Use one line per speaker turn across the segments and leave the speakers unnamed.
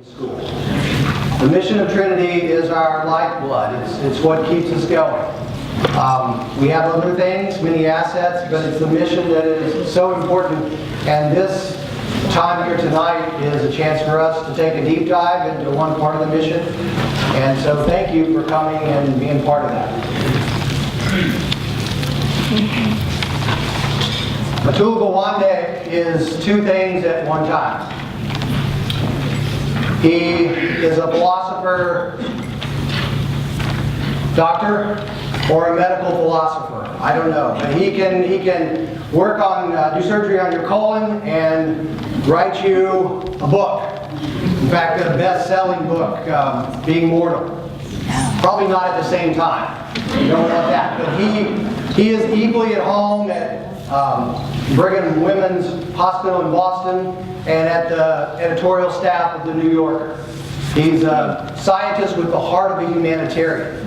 School. The mission of Trinity is our lifeblood. It's what keeps us going. We have other things, many assets, but it's the mission that is so important. And this time here tonight is a chance for us to take a deep dive into one part of the mission. And so thank you for coming and being part of that. Atul Gawande is two things at one time. He is a philosopher, doctor, or a medical philosopher. I don't know, but he can work on do surgery on your colon and write you a book. In fact, a best-selling book, Being Mortal. Probably not at the same time. You don't want that, but he is equally at home at Brigham and Women's Hospital in Boston and at the editorial staff of the New Yorker. He's a scientist with the heart of a humanitarian.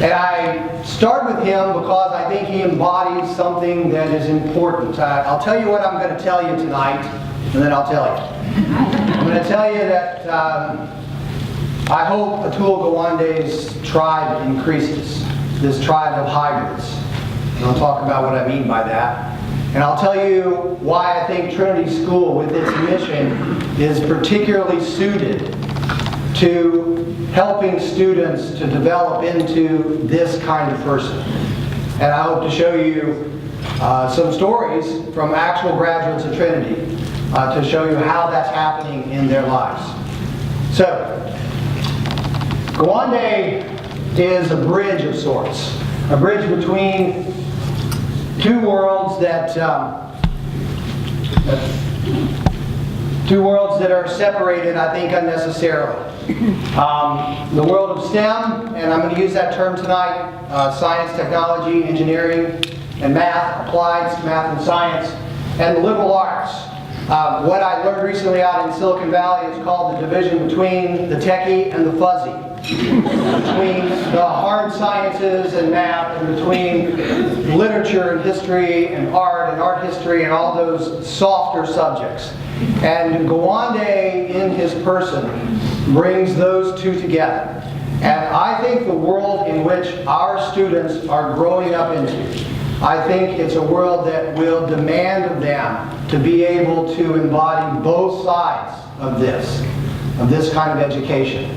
And I start with him because I think he embodies something that is important. I'll tell you what I'm going to tell you tonight, and then I'll tell you. I'm going to tell you that I hope Atul Gawande's tribe increases, this tribe of hybrids. And I'll talk about what I mean by that. And I'll tell you why I think Trinity School, with its mission, is particularly suited to helping students to develop into this kind of person. And I hope to show you some stories from actual graduates of Trinity to show you how that's happening in their lives. So, Gawande is a bridge of sorts. A bridge between two worlds that are separated, I think, unnecessarily. The world of STEM, and I'm going to use that term tonight, science, technology, engineering, and math, applied math and science, and the liberal arts. What I learned recently out in Silicon Valley is called the division between the techie and the fuzzy. Between the hard sciences and math, and between literature and history and art history and all those softer subjects. And Gawande, in his person, brings those two together. And I think the world in which our students are growing up into, I think it's a world that will demand of them to be able to embody both sides of this kind of education.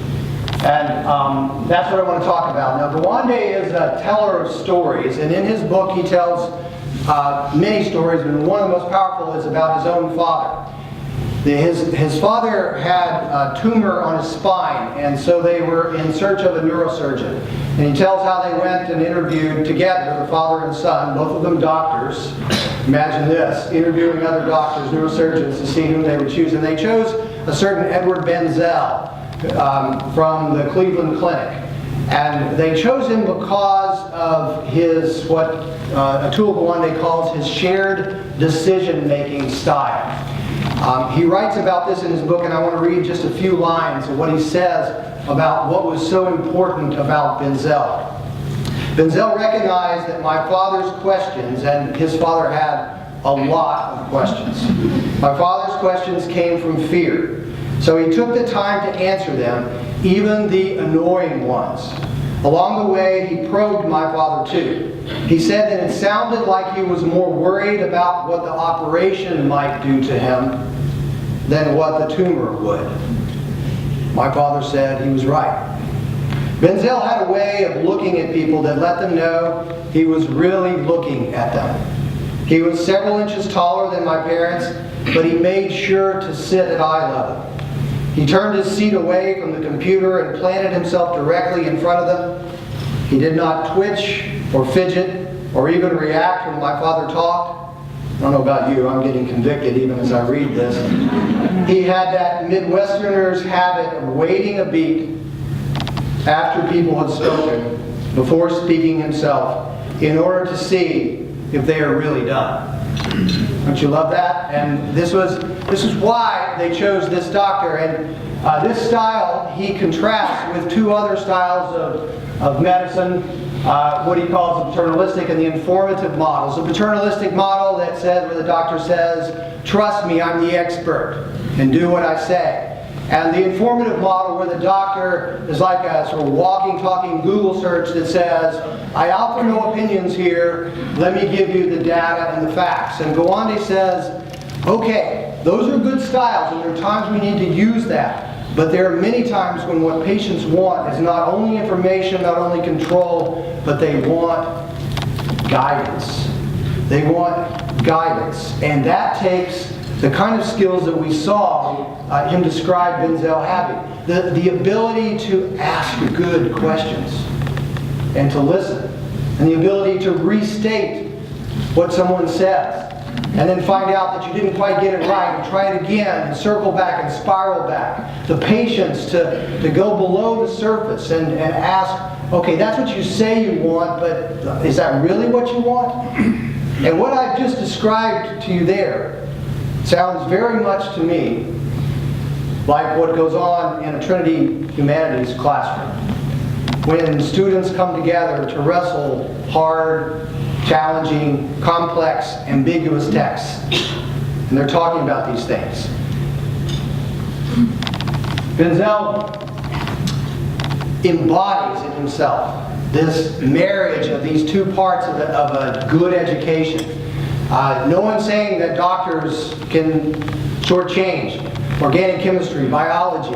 And that's what I want to talk about. Now, Gawande is a teller of stories, and in his book he tells many stories, but one of the most powerful is about his own father. His father had a tumor on his spine, and so they were in search of a neurosurgeon. And he tells how they went and interviewed together, the father and son, both of them doctors. Imagine this, interviewing other doctors, neurosurgeons, to see whom they would choose. And they chose a certain Edward Benzel from the Cleveland Clinic. And they chose him because of his, what Atul Gawande calls his shared decision-making style. He writes about this in his book, and I want to read just a few lines of what he says about what was so important about Benzel. Benzel recognized that my father's questions, and his father had a lot of questions. My father's questions came from fear. So he took the time to answer them, even the annoying ones. Along the way, he probed my father too. He said that it sounded like he was more worried about what the operation might do to him than what the tumor would. My father said he was right. Benzel had a way of looking at people that let them know he was really looking at them. He was several inches taller than my parents, but he made sure to sit at eye level. He turned his seat away from the computer and planted himself directly in front of them. He did not twitch or fidget or even react when my father talked. I don't know about you, I'm getting convicted even as I read this. He had that Midwesterner's habit of waiting a beat after people had spoken before speaking himself in order to see if they are really done. Don't you love that? And this is why they chose this doctor. And this style he contrasts with two other styles of medicine, what he calls the paternalistic and the informative models. The paternalistic model that says, where the doctor says, trust me, I'm the expert, and do what I say. And the informative model, where the doctor is like a sort of walking, talking Google search that says, I offer no opinions here, let me give you the data and the facts. And Gawande says, okay, those are good styles, and there are times we need to use that. But there are many times when what patients want is not only information, not only control, but they want guidance. They want guidance. And that takes the kind of skills that we saw him describe Benzel having. The ability to ask good questions and to listen. And the ability to restate what someone says. And then find out that you didn't quite get it right and try it again and circle back and spiral back. The patience to go below the surface and ask, okay, that's what you say you want, but is that really what you want? And what I've just described to you there sounds very much to me like what goes on in a Trinity Humanities classroom. When students come together to wrestle hard, challenging, complex, ambiguous texts. And they're talking about these things. Benzel embodies in himself this marriage of these two parts of a good education. No one's saying that doctors can shortchange organic chemistry, biology,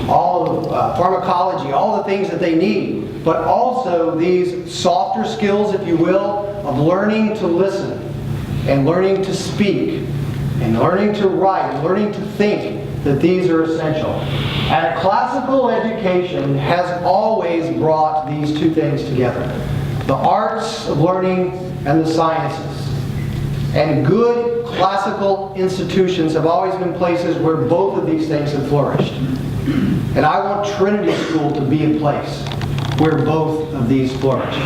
all of pharmacology, all the things that they need, but also these softer skills, if you will, of learning to listen and learning to speak and learning to write and learning to think, that these are essential. And classical education has always brought these two things together. The arts of learning and the sciences. And good classical institutions have always been places where both of these things have flourished. And I want Trinity School to be a place where both of these flourish.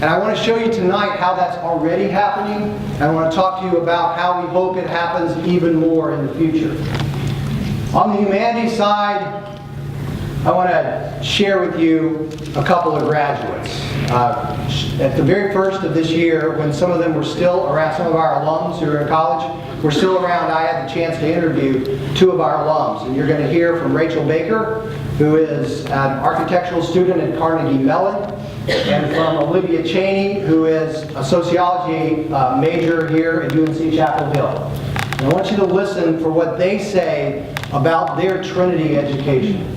And I want to show you tonight how that's already happening. And I want to talk to you about how we hope it happens even more in the future. On the humanities side, I want to share with you a couple of graduates. At the very first of this year, when some of them were still around, some of our alums who are in college were still around, I had the chance to interview two of our alums. And you're going to hear from Rachel Baker, who is an architectural student at Carnegie Mellon, and from Olivia Cheney, who is a sociology major here at UNC Chapel Hill. And I want you to listen for what they say about their Trinity education.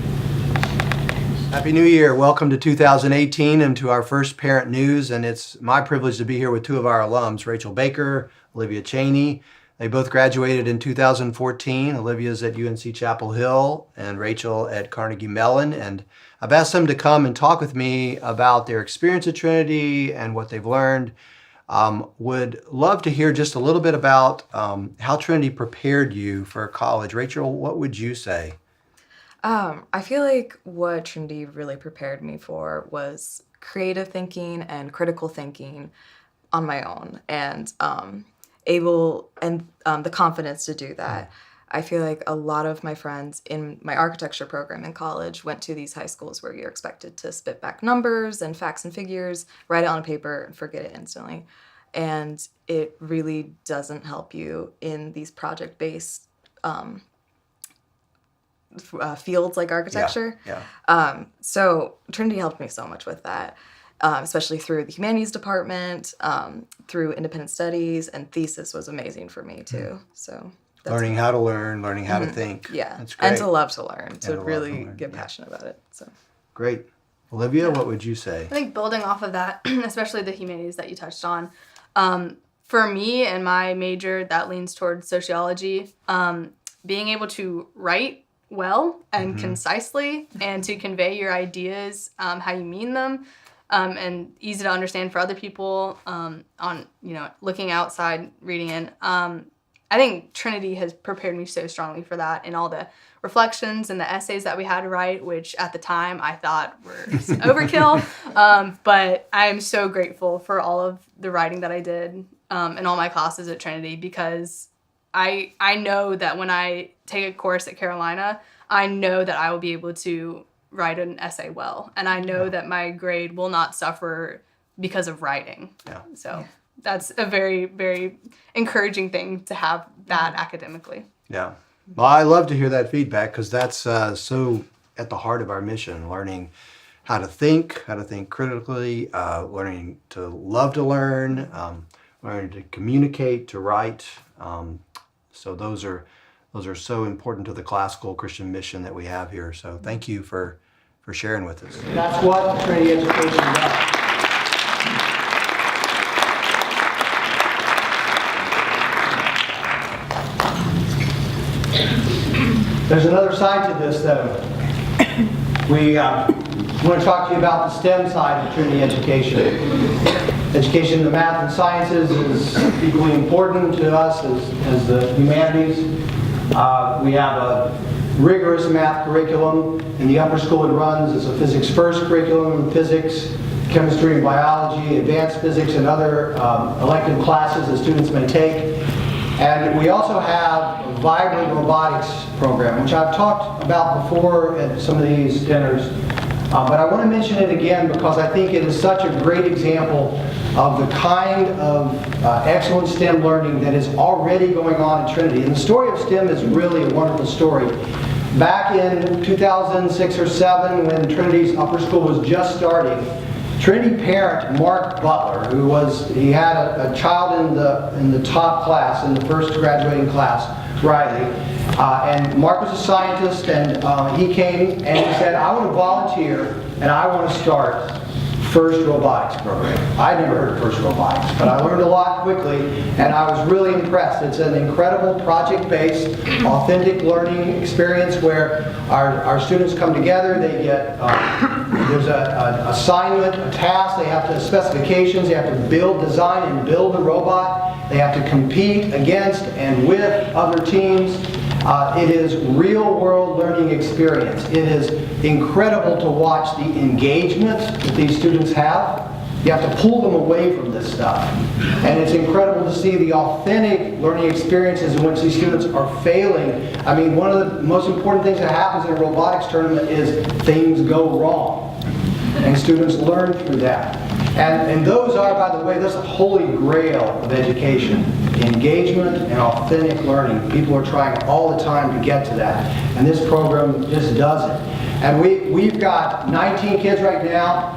Happy New Year. Welcome to 2018 and to our first Parent News. And it's my privilege to be here with two of our alums, Rachel Baker, Olivia Cheney. They both graduated in 2014. Olivia's at UNC Chapel Hill and Rachel at Carnegie Mellon. And I've asked them to come and talk with me about their experience at Trinity and what they've learned. Would love to hear just a little bit about how Trinity prepared you for college. Rachel, what would you say?
I feel like what Trinity really prepared me for was creative thinking and critical thinking on my own, and the confidence to do that. I feel like a lot of my friends in my architecture program in college went to these high schools where you're expected to spit back numbers and facts and figures, write it on a paper, and forget it instantly. And it really doesn't help you in these project-based fields like architecture. So Trinity helped me so much with that, especially through the humanities department, through independent studies, and thesis was amazing for me too. So
Learning how to learn, learning how to think.
Yeah,
that's great.
And to love to learn, to really get passionate about it. So
great. Olivia, what would you say?
I think building off of that, especially the humanities that you touched on, for me and my major that leans towards sociology, being able to write well and concisely and to convey your ideas, how you mean them, and easy to understand for other people, on looking outside, reading in. I think Trinity has prepared me so strongly for that, and all the reflections and the essays that we had to write, which at the time I thought were overkill. But I am so grateful for all of the writing that I did in all my classes at Trinity, because I know that when I take a course at Carolina, I know that I will be able to write an essay well. And I know that my grade will not suffer because of writing. So that's a very, very encouraging thing to have that academically.
Yeah. Well, I love to hear that feedback because that's so at the heart of our mission, learning how to think critically, learning to love to learn, learning to communicate, to write. So those are so important to the classical Christian mission that we have here. So thank you for sharing with us. That's what Trinity education does. There's another side to this, though. We want to talk to you about the STEM side of Trinity education. Education in the math and sciences is equally important to us as the humanities. We have a rigorous math curriculum. In the upper school it runs as a physics first curriculum, physics, chemistry and biology, advanced physics, and other elective classes that students may take. And we also have a vibrant robotics program, which I've talked about before at some of these dinners. But I want to mention it again because I think it is such a great example of the kind of excellent STEM learning that is already going on in Trinity. And the story of STEM is really a wonderful story. Back in 2006 or 7, when Trinity's upper school was just starting, Trinity parent Mark Butler, he had a child in the top class, in the first graduating class, Riley, and Mark was a scientist, and he came and he said, I want to volunteer and I want to start FIRST robotics program. I'd never heard of FIRST robotics, but I learned a lot quickly, and I was really impressed. It's an incredible project-based, authentic learning experience where our students come together. They get there's an assignment, a task. They have to specifications. They have to design and build a robot. They have to compete against and with other teams. It is real-world learning experience. It is incredible to watch the engagement that these students have. You have to pull them away from this stuff. And it's incredible to see the authentic learning experiences in which these students are failing. I mean, one of the most important things that happens in a robotics tournament is things go wrong. And students learn through that. And those are, by the way, that's the holy grail of education. Engagement and authentic learning. People are trying all the time to get to that. And this program just does it. And we've got 19 kids right now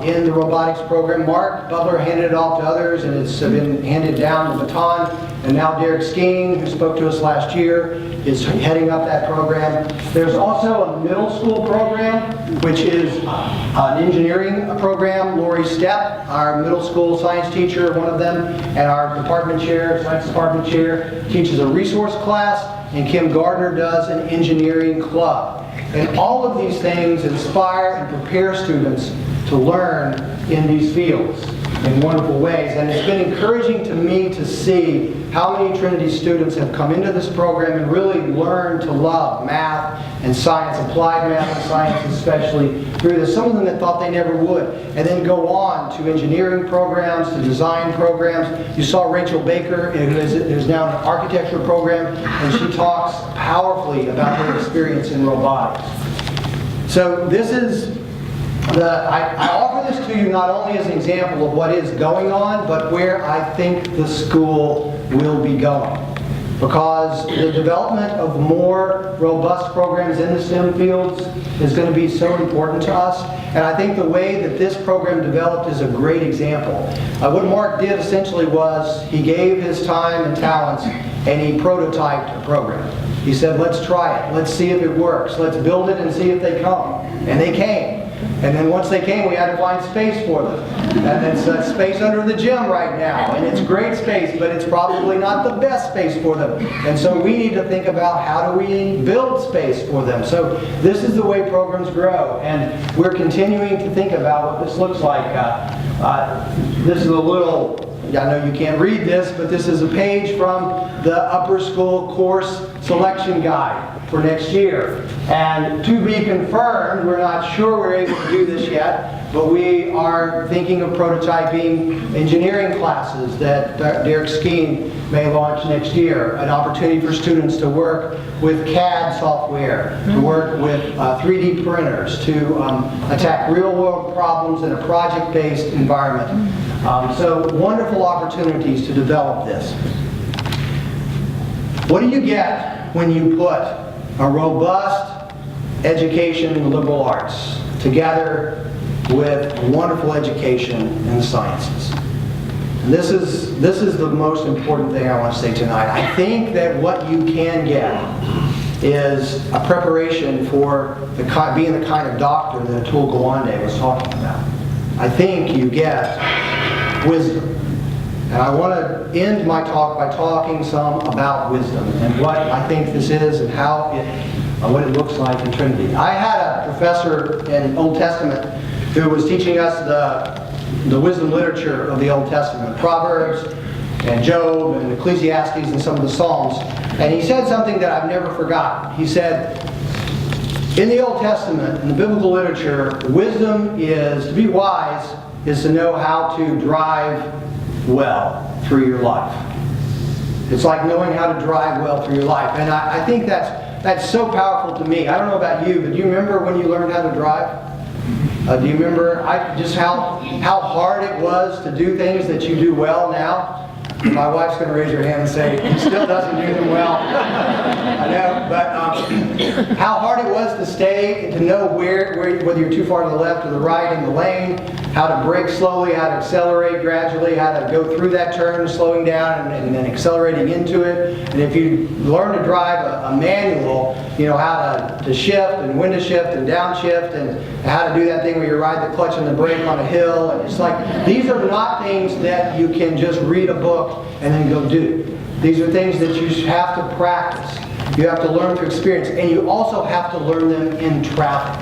in the robotics program. Mark Butler handed it off to others, and it's been handed down the baton. And now Derek Skeen, who spoke to us last year, is heading up that program. There's also a middle school program, which is an engineering program. Lori Stepp, our middle school science teacher, one of them, and our department chair, science department chair, teaches a resource class, and Kim Gardner does an engineering club. And all of these things inspire and prepare students to learn in these fields in wonderful ways. And it's been encouraging to me to see how many Trinity students have come into this program and really learned to love math and science, applied math and science especially, through this. Some of them that thought they never would, and then go on to engineering programs, to design programs. You saw Rachel Baker, who's now in an architecture program, and she talks powerfully about her experience in robotics. So this is I offer this to you not only as an example of what is going on, but where I think the school will be going. Because the development of more robust programs in the STEM fields is going to be so important to us. And I think the way that this program developed is a great example. What Mark did essentially was he gave his time and talents and he prototyped a program. He said, let's try it. Let's see if it works. Let's build it and see if they come. And they came. And then once they came, we had to find space for them. And it's space under the gym right now. And it's great space, but it's probably not the best space for them. And so we need to think about how do we build space for them. So this is the way programs grow. And we're continuing to think about what this looks like. This is a little, I know you can't read this, but this is a page from the upper school course selection guide for next year. And to be confirmed, we're not sure we're able to do this yet, but we are thinking of prototyping engineering classes that Derek Skeen may launch next year. An opportunity for students to work with CAD software, to work with 3D printers, to attack real-world problems in a project-based environment. So wonderful opportunities to develop this. What do you get when you put a robust education in the liberal arts together with wonderful education in the sciences? And this is the most important thing I want to say tonight. I think that what you can get is a preparation for being the kind of doctor that Atul Gawande was talking about. I think you get wisdom. And I want to end my talk by talking some about wisdom and what I think this is and what it looks like in Trinity. I had a professor in Old Testament who was teaching us the wisdom literature of the Old Testament, Proverbs and Job and Ecclesiastes and some of the Psalms. And he said something that I've never forgotten. He said, in the Old Testament, in the biblical literature, wisdom is, to be wise, is to know how to drive well through your life. It's like knowing how to drive well through your life. And I think that's so powerful to me. I don't know about you, but do you remember when you learned how to drive? Do you remember just how hard it was to do things that you do well now? My wife's going to raise her hand and say, he still doesn't do them well. I know, but how hard it was to know whether you're too far to the left or the right in the lane, how to brake slowly, how to accelerate gradually, how to go through that turn, slowing down and then accelerating into it. And if you learn to drive a manual, you know how to shift and when to shift and downshift and how to do that thing where you ride the clutch and the brake on a hill. And it's like, these are not things that you can just read a book and then go do. These are things that you have to practice. You have to learn through experience. And you also have to learn them in traffic.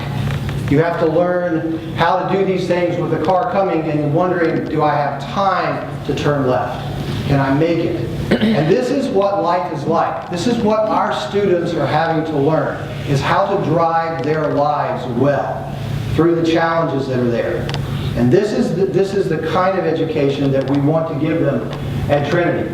You have to learn how to do these things with a car coming and wondering, do I have time to turn left? Can I make it? And this is what life is like. This is what our students are having to learn, is how to drive their lives well through the challenges that are there. And this is the kind of education that we want to give them at Trinity.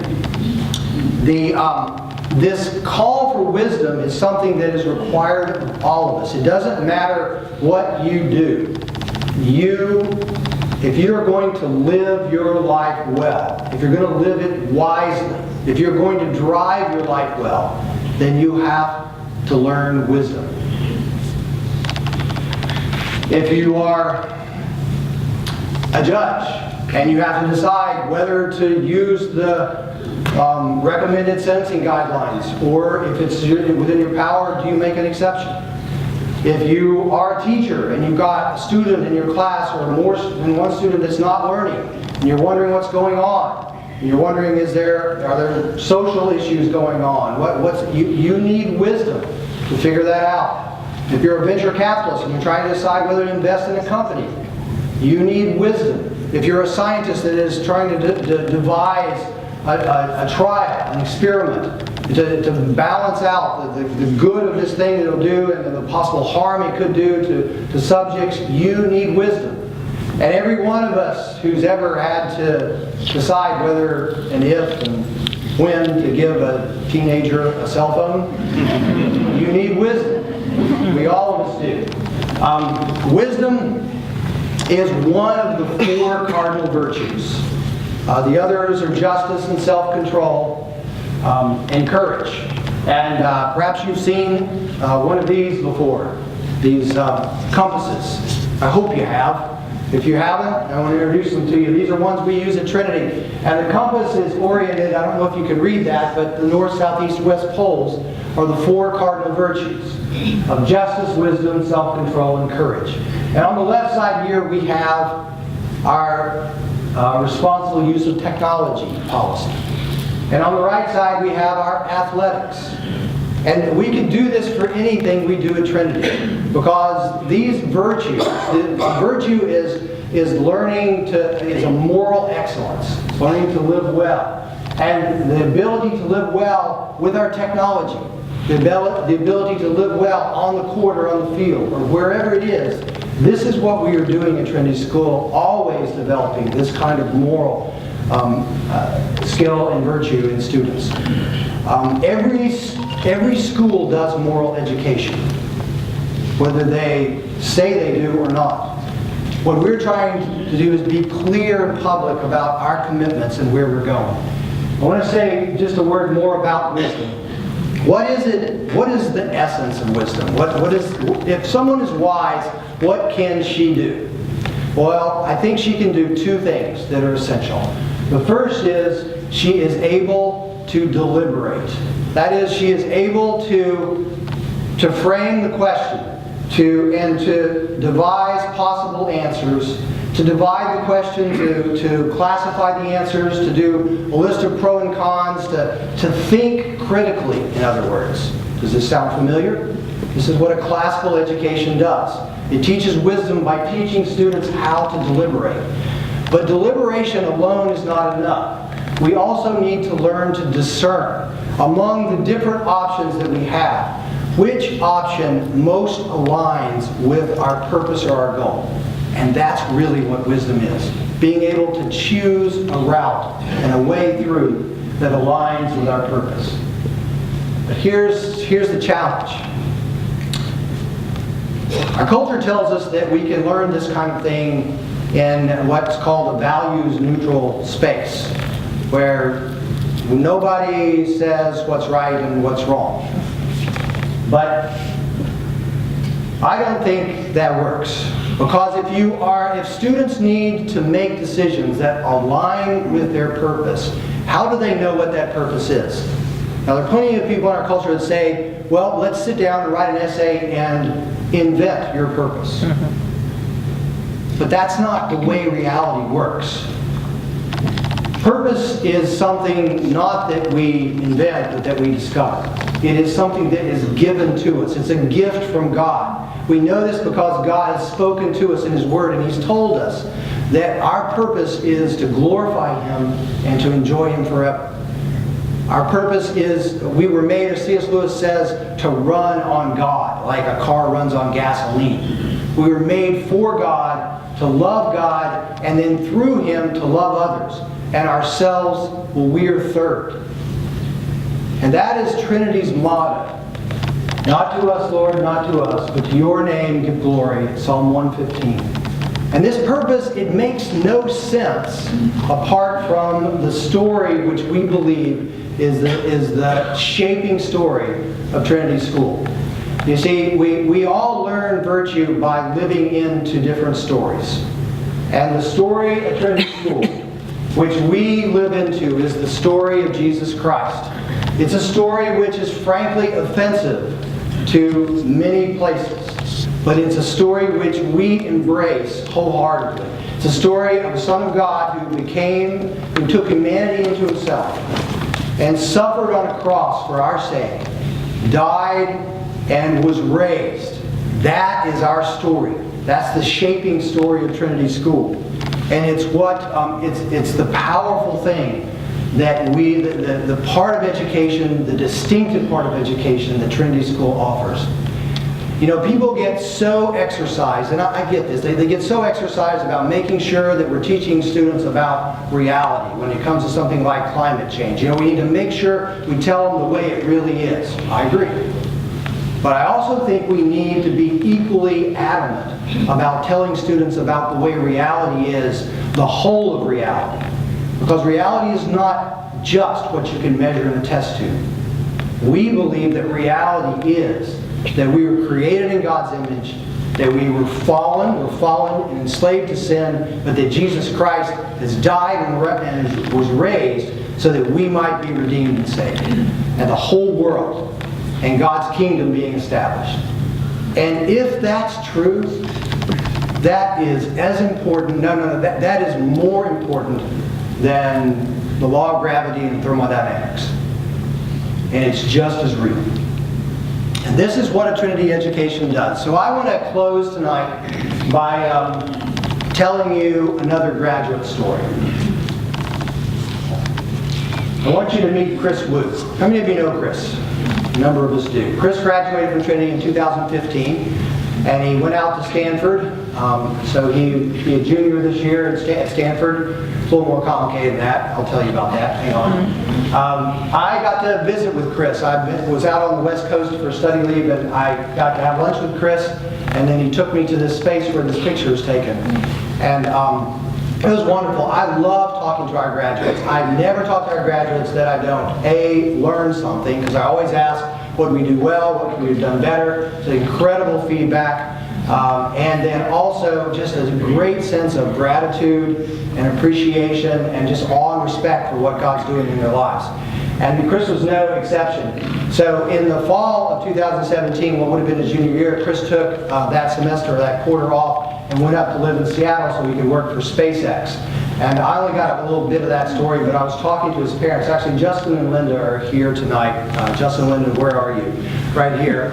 This call for wisdom is something that is required of all of us. It doesn't matter what you do. If you're going to live your life well, if you're going to live it wisely, if you're going to drive your life well, then you have to learn wisdom. If you are a judge and you have to decide whether to use the recommended sentencing guidelines, or if it's within your power, do you make an exception? If you are a teacher and you've got a student in your class or more than one student that's not learning, and you're wondering what's going on, and you're wondering are there social issues going on? You need wisdom to figure that out. If you're a venture capitalist and you're trying to decide whether to invest in a company, you need wisdom. If you're a scientist that is trying to devise a trial, an experiment, to balance out the good of this thing that it'll do and the possible harm it could do to subjects, you need wisdom. And every one of us who's ever had to decide whether and if and when to give a teenager a cell phone, you need wisdom. We all of us do. Wisdom is one of the 4 cardinal virtues. The others are justice and self-control and courage. And perhaps you've seen one of these before, these compasses. I hope you have. If you haven't, I want to introduce them to you. These are ones we use at Trinity. And the compass is oriented, I don't know if you can read that, but the north, south, east, west poles are the 4 cardinal virtues of justice, wisdom, self-control, and courage. And on the left side here we have our responsible use of technology policy. And on the right side we have our athletics. And we can do this for anything we do at Trinity, because these virtues, virtue is learning is a moral excellence, learning to live well. And the ability to live well with our technology, the ability to live well on the court or on the field or wherever it is, this is what we are doing at Trinity School, always developing this kind of moral skill and virtue in students. Every school does moral education, whether they say they do or not. What we're trying to do is be clear in public about our commitments and where we're going. I want to say just a word more about wisdom. What is it? What is the essence of wisdom? What is, if someone is wise, what can she do? Well, I think she can do two things that are essential. The first is she is able to deliberate. That is, she is able to frame the question, and to devise possible answers, to divide the question, to classify the answers, to do a list of pros and cons, to think critically, in other words. Does this sound familiar? This is what a classical education does. It teaches wisdom by teaching students how to deliberate. But deliberation alone is not enough. We also need to learn to discern among the different options that we have, which option most aligns with our purpose or our goal. And that's really what wisdom is. Being able to choose a route and a way through that aligns with our purpose. But here's the challenge. Our culture tells us that we can learn this kind of thing in what's called a values-neutral space, where nobody says what's right and what's wrong. But I don't think that works. Because if students need to make decisions that align with their purpose, how do they know what that purpose is? Now, there are plenty of people in our culture that say, well, let's sit down and write an essay and invent your purpose. But that's not the way reality works. Purpose is something not that we invent, but that we discover. It is something that is given to us. It's a gift from God. We know this because God has spoken to us in His Word, and He's told us that our purpose is to glorify Him and to enjoy Him forever. Our purpose is, we were made, as C.S. Lewis says, to run on God, like a car runs on gasoline. We were made for God, to love God, and then through Him to love others. And ourselves, well, we are third. And that is Trinity's motto. Not to us, Lord, not to us, but to your name give glory. Psalm 115. And this purpose, it makes no sense apart from the story which we believe is the shaping story of Trinity School. You see, we all learn virtue by living into different stories. And the story of Trinity School, which we live into, is the story of Jesus Christ. It's a story which is frankly offensive to many places, but it's a story which we embrace wholeheartedly. It's a story of the Son of God who took humanity into Himself and suffered on a cross for our sake, died and was raised. That is our story. That's the shaping story of Trinity School. And it's it's the powerful thing that the part of education, the distinctive part of education that Trinity School offers. You know, people get so exercised, and I get this, they get so exercised about making sure that we're teaching students about reality when it comes to something like climate change. You know, we need to make sure we tell them the way it really is. I agree. But I also think we need to be equally adamant about telling students about the way reality is, the whole of reality. Because reality is not just what you can measure in a test tube. We believe that reality is that we were created in God's image, that we were fallen and enslaved to sin, but that Jesus Christ has died and was raised so that we might be redeemed and saved. And the whole world and God's kingdom being established. And if that's true, that is as important, that is more important than the law of gravity and thermodynamics. And it's just as real. And this is what a Trinity education does. So I want to close tonight by telling you another graduate story. I want you to meet Chris Wu. How many of you know Chris? A number of us do. Chris graduated from Trinity in 2015, and he went out to Stanford. So he'll be a junior this year at Stanford. It's a little more complicated than that. I'll tell you about that. Hang on. I got to visit with Chris. I was out on the West Coast for study leave, and I got to have lunch with Chris, and then he took me to this space where this picture is taken. And It was wonderful. I love talking to our graduates. I never talk to our graduates that I don't, learn something, because I always ask, what do we do well, what could we have done better? It's incredible feedback. And then also just a great sense of gratitude and appreciation and just awe and respect for what God's doing in their lives. And Chris was no exception. So in the fall of 2017, what would have been his junior year, Chris took that semester, that quarter off, and went up to live in Seattle so he could work for SpaceX. And I only got a little bit of that story, but I was talking to his parents. Actually, Justin and Linda are here tonight. Justin and Linda, where are you? Right here.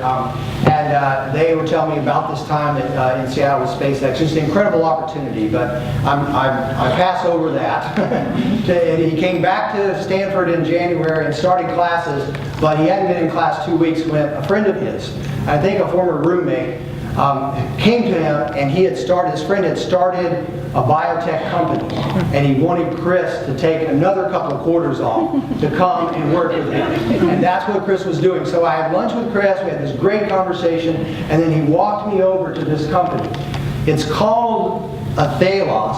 And they were telling me about this time in Seattle with SpaceX. Just an incredible opportunity, but I pass over that. And he came back to Stanford in January and started classes, but he hadn't been in class 2 weeks when a friend of his, I think a former roommate, came to him, and his friend had started a biotech company, and he wanted Chris to take another couple of quarters off to come and work with him. And that's what Chris was doing. So I had lunch with Chris, we had this great conversation, and then he walked me over to this company. It's called a Thalos.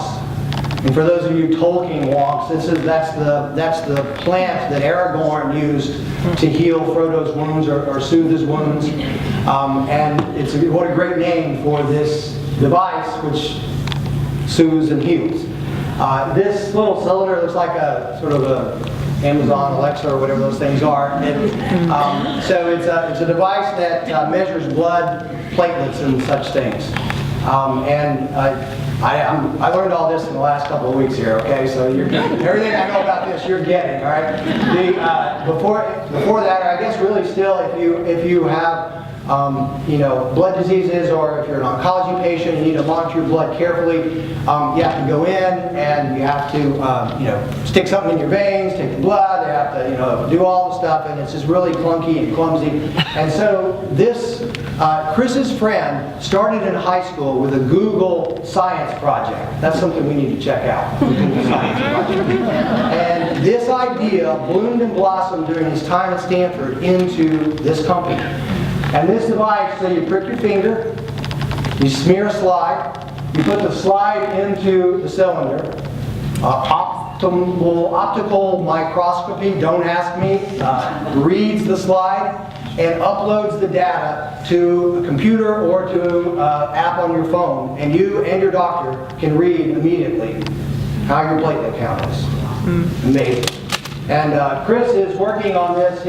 And for those of you Tolkien wonks, that's the plant that Aragorn used to heal Frodo's wounds or soothe his wounds. And what a great name for this device, which soothes and heals. This little cylinder looks like a sort of a Amazon Alexa or whatever those things are. So it's a device that measures blood, platelets, and such things. I learned all this in the last couple of weeks here, okay? So everything I know about this, you're getting, all right? Before that, or I guess really still, if you have blood diseases, or if you're an oncology patient, you need to monitor your blood carefully. You have to go in and you have to stick something in your veins, take the blood. They have to do all the stuff, and it's just really clunky and clumsy. And so this Chris's friend started in high school with a Google Science project. That's something we need to check out. The Google Science project. And this idea bloomed and blossomed during his time at Stanford into this company. And this device, so you prick your finger, you smear a slide, you put the slide into the cylinder, optical microscopy, don't ask me, reads the slide and uploads the data to a computer or to an app on your phone, and you and your doctor can read immediately how your platelet count is. Amazing. And Chris is working on this.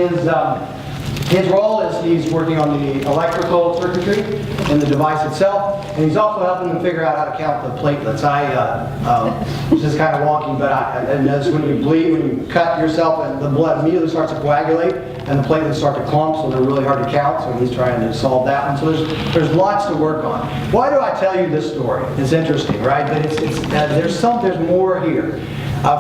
His role is he's working on the electrical circuitry in the device itself, and he's also helping them figure out how to count the platelets. It's just kind of wonky, but I noticed when you bleed, when you cut yourself, and the blood immediately starts to coagulate, and the platelets start to clump, so they're really hard to count. So he's trying to solve that one. So there's lots to work on. Why do I tell you this story? It's interesting, right? But there's more here.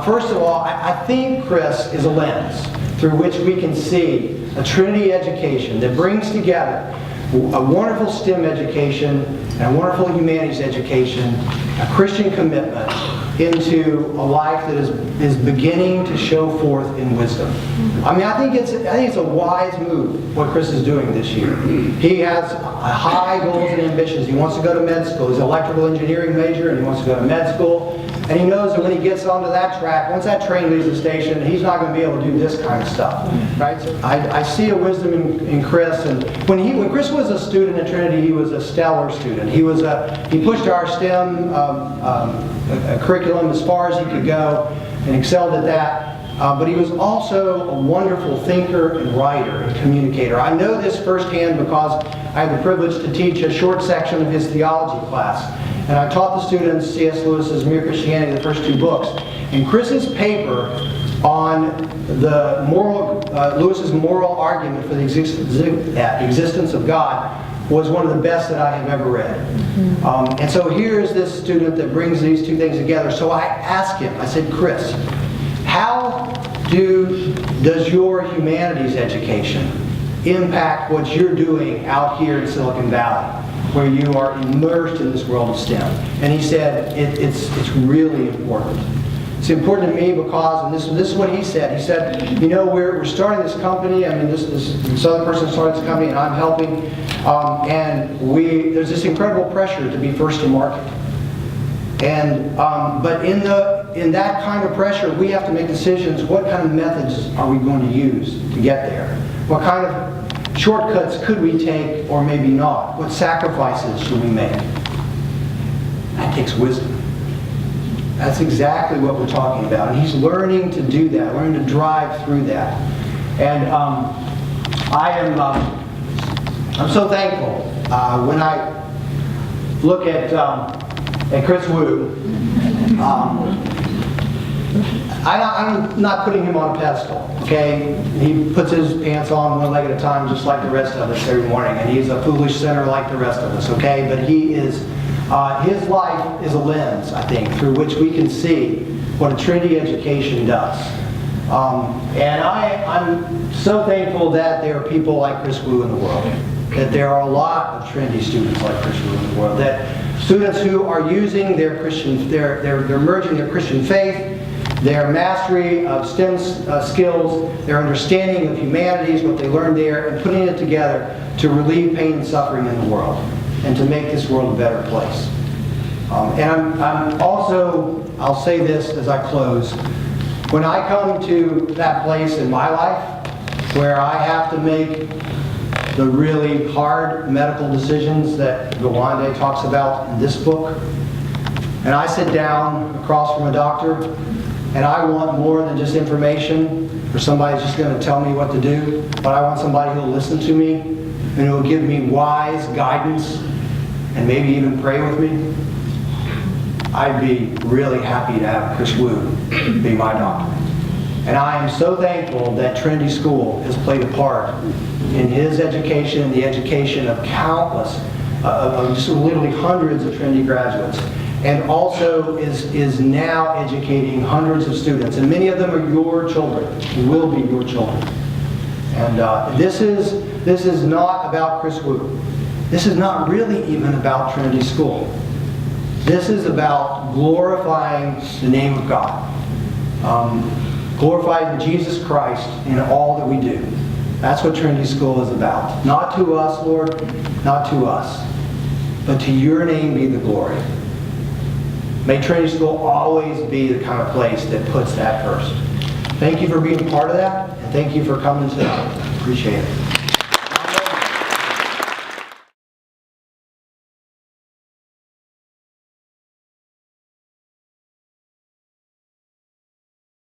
First of all, I think Chris is a lens through which we can see a Trinity education that brings together a wonderful STEM education and a wonderful humanities education, a Christian commitment into a life that is beginning to show forth in wisdom. I mean, I think it's a wise move what Chris is doing this year. He has high goals and ambitions. He wants to go to med school. He's an electrical engineering major, and he wants to go to med school. And he knows that when he gets onto that track, once that train leaves the station, he's not going to be able to do this kind of stuff. Right? So I see a wisdom in Chris. And when Chris was a student at Trinity, he was a stellar student. He pushed our STEM curriculum as far as he could go and excelled at that. But he was also a wonderful thinker and writer and communicator. I know this firsthand because I had the privilege to teach a short section of his theology class. And I taught the students C.S. Lewis's Mere Christianity, the first two books. And Chris's paper on the Lewis's moral argument for the existence of God was one of the best that I have ever read. And so here's this student that brings these two things together. So I asked him, I said, Chris, how does your humanities education impact what you're doing out here in Silicon Valley, where you are immersed in this world of STEM? And he said, it's really important. It's important to me because, and this is what he said. He said, we're starting this company. I mean, this other person started this company, and I'm helping. And there's this incredible pressure to be first to market. But in that kind of pressure, we have to make decisions. What kind of methods are we going to use to get there? What kind of shortcuts could we take or maybe not? What sacrifices should we make? That takes wisdom. That's exactly what we're talking about. And he's learning to do that, learning to drive through that. And I'm so thankful when I look at Chris Wu. I'm not putting him on a pedestal, okay? He puts his pants on one leg at a time just like the rest of us every morning, and he's a foolish sinner like the rest of us, okay? But he is, his life is a lens, I think, through which we can see what a Trinity education does. And I'm so thankful that there are people like Chris Wu in the world, that there are a lot of Trinity students like Chris Wu in the world, that students who are using their Christian, they're merging their Christian faith, their mastery of STEM skills, their understanding of humanities, what they learned there, and putting it together to relieve pain and suffering in the world and to make this world a better place. And I'm also, I'll say this as I close, when I come to that place in my life where I have to make the really hard medical decisions that Gawande talks about in this book, and I sit down across from a doctor and I want more than just information or somebody just going to tell me what to do, but I want somebody who will listen to me and who will give me wise guidance and maybe even pray with me. I'd be really happy to have Chris Wu be my doctor. And I am so thankful that Trinity School has played a part in his education and the education of countless, just literally hundreds of Trinity graduates, and also is now educating hundreds of students. And many of them are your children, will be your children. And this is not about Chris Wu. This is not really even about Trinity School. This is about glorifying the name of God. Glorifying Jesus Christ in all that we do. That's what Trinity School is about. Not to us, Lord, not to us, but to your name be the glory. May Trinity School always be the kind of place that puts that first. Thank you for being a part of that, and thank you for coming tonight. Appreciate it.